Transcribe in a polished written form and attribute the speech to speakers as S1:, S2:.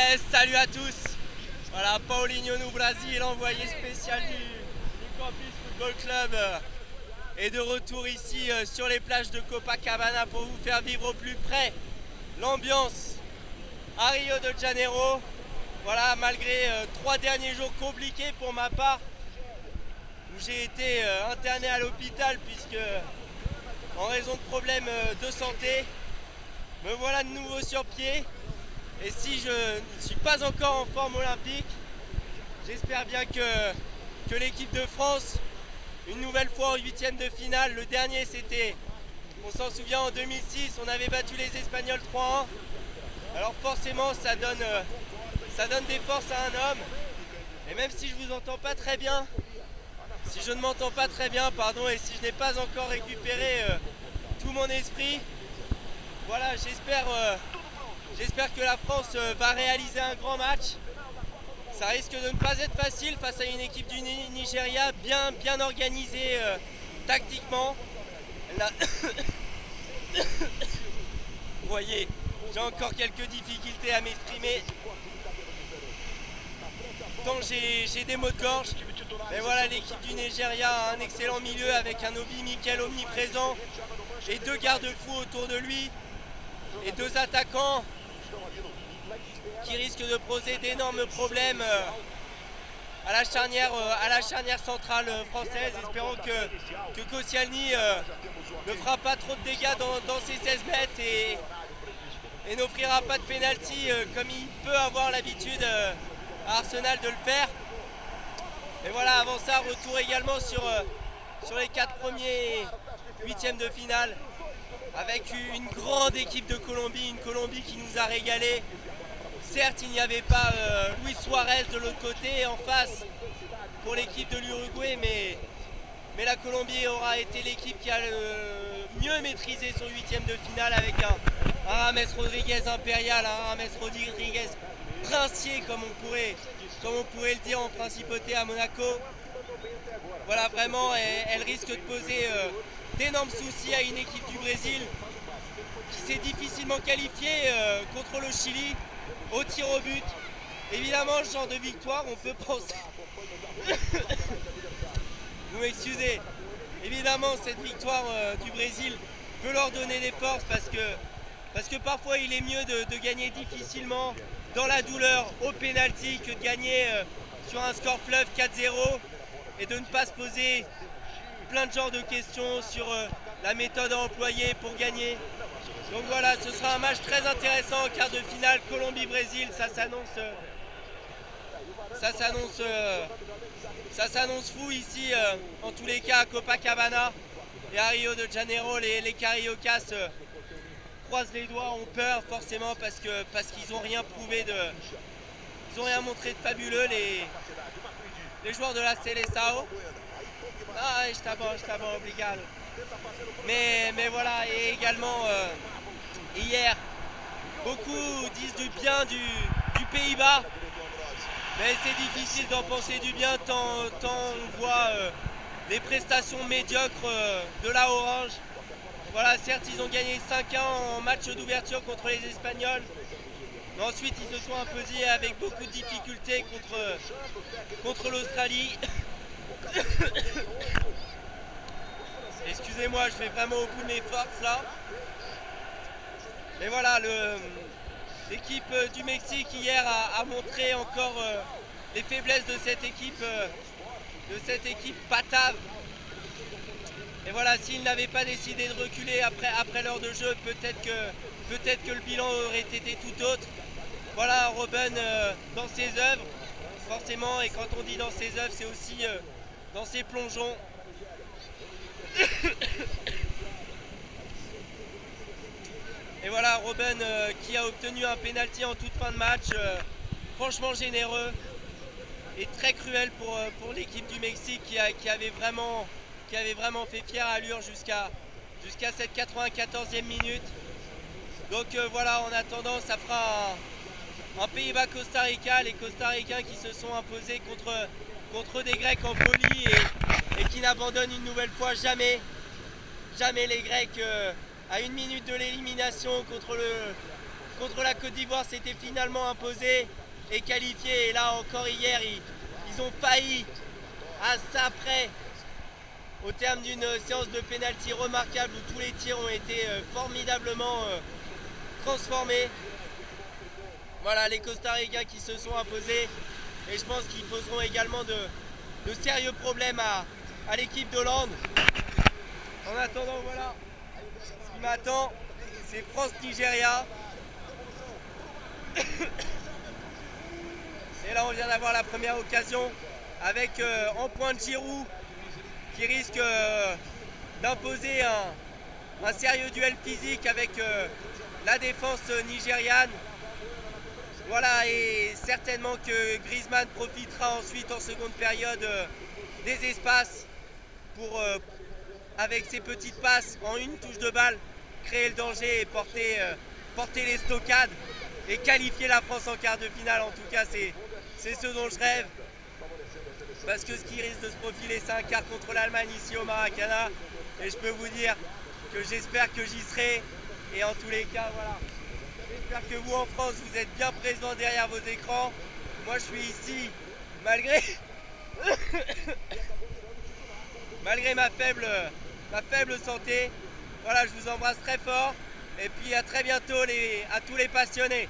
S1: Yes, salut à tous. Voilà, Paulinho no Brasil, envoyé spécial du Campus Football Club, est de retour ici sur les plages de Copacabana pour vous faire vivre au plus près l'ambiance à Rio de Janeiro. Voilà, malgré 3 derniers jours compliqués pour ma part, où j'ai été interné à l'hôpital puisque, en raison de problèmes de santé, me voilà de nouveau sur pied. Et si je ne suis pas encore en forme olympique, j'espère bien que l'équipe de France, une nouvelle fois en 8e de finale, le dernier c'était, on s'en souvient, en 2006, on avait battu les Espagnols 3-1. Alors forcément ça donne des forces à un homme. Et même si je vous entends pas très bien, si je ne m'entends pas très bien, pardon, et si je n'ai pas encore récupéré tout mon esprit, voilà, j'espère que la France va réaliser un grand match. Ça risque de ne pas être facile face à une équipe du Nigeria bien organisée tactiquement. Vous voyez, j'ai encore quelques difficultés à m'exprimer. Donc j'ai des maux de gorge. Mais voilà, l'équipe du Nigeria a un excellent milieu avec un Obi Mikel omniprésent et 2 garde-fous autour de lui et 2 attaquants qui risquent de poser d'énormes problèmes à la charnière centrale française. Espérons que Koscielny ne fera pas trop de dégâts dans ses 16 mètres et n'offrira pas de pénalty comme il peut avoir l'habitude à Arsenal de le faire. Et voilà, avant ça, retour également sur les 4 premiers 8e de finale avec une grande équipe de Colombie, une Colombie qui nous a régalé. Certes, il n'y avait pas Luis Suarez de l'autre côté en face pour l'équipe de l'Uruguay, mais la Colombie aura été l'équipe qui a le mieux maîtrisé son 8e de finale avec un James Rodriguez impérial, un James Rodriguez princier comme on pourrait le dire en principauté à Monaco. Voilà, vraiment, elle risque de poser d'énormes soucis à une équipe du Brésil qui s'est difficilement qualifiée contre le Chili au tir au but. Évidemment, ce genre de victoire, on peut penser... Vous m'excusez. Évidemment, cette victoire du Brésil peut leur donner des forces parce que parfois il est mieux de gagner difficilement dans la douleur au pénalty que de gagner sur un score fleuve 4-0 et de ne pas se poser plein de genres de questions sur la méthode à employer pour gagner. Donc voilà, ce sera un match très intéressant en quart de finale Colombie-Brésil. Ça s'annonce fou ici, en tous les cas à Copacabana et à Rio de Janeiro. Les Cariocas croisent les doigts, ont peur forcément parce qu'ils n'ont rien prouvé ils n'ont rien montré de fabuleux, les joueurs de la Seleção. Ah, está bom, obrigado. Mais voilà, et également hier, beaucoup disent du bien du Pays-Bas, mais c'est difficile d'en penser du bien tant on voit les prestations médiocres de la Orange. Voilà, certes ils ont gagné 5-1 en match d'ouverture contre les Espagnols, mais ensuite ils se sont imposés avec beaucoup de difficultés contre l'Australie. Excusez-moi, je fais vraiment au bout de mes forces là. Mais voilà, l'équipe du Mexique hier a montré encore les faiblesses de cette équipe batave. Et voilà, s'ils n'avaient pas décidé de reculer après l'heure de jeu, peut-être que le bilan aurait été tout autre. Voilà, Robben dans ses œuvres, forcément, et quand on dit dans ses œuvres, c'est aussi dans ses plongeons. Et voilà, Robben qui a obtenu un pénalty en toute fin de match, franchement généreux et très cruel pour l'équipe du Mexique qui avait vraiment fait fière allure jusqu'à cette 94e minute. Donc voilà, en attendant, ça fera un Pays-Bas-Costa Rica, les Costaricains qui se sont imposés contre des Grecs en folie et qui n'abandonnent une nouvelle fois jamais les Grecs à 1 minute de l'élimination contre contre la Côte d'Ivoire s'était finalement imposé et qualifié. Et là encore hier, ils ont failli à ça près au terme d'une séance de pénalty remarquable où tous les tirs ont été formidablement transformés. Voilà les Costa-Ricains qui se sont imposés et je pense qu'ils poseront également de sérieux problèmes à l'équipe d'Hollande. En attendant, voilà, ce qui m'attend, c'est France-Nigeria. Et là on vient d'avoir la première occasion avec en pointe Giroud qui risque d'imposer un sérieux duel physique avec la défense nigériane. Voilà, et certainement que Griezmann profitera ensuite en seconde période des espaces pour, avec ses petites passes en une touche de balle, créer le danger et porter les stockades et qualifier la France en quart de finale. En tout cas, c'est ce dont je rêve. Parce que ce qui risque de se profiler, c'est un quart contre l'Allemagne ici au Maracana. Et je peux vous dire que j'espère que j'y serai. Et en tous les cas, voilà. J'espère que vous en France, vous êtes bien présents derrière vos écrans. Moi, je suis ici, malgré ma faible santé. Voilà, je vous embrasse très fort. Et puis à très bientôt à tous les passionnés.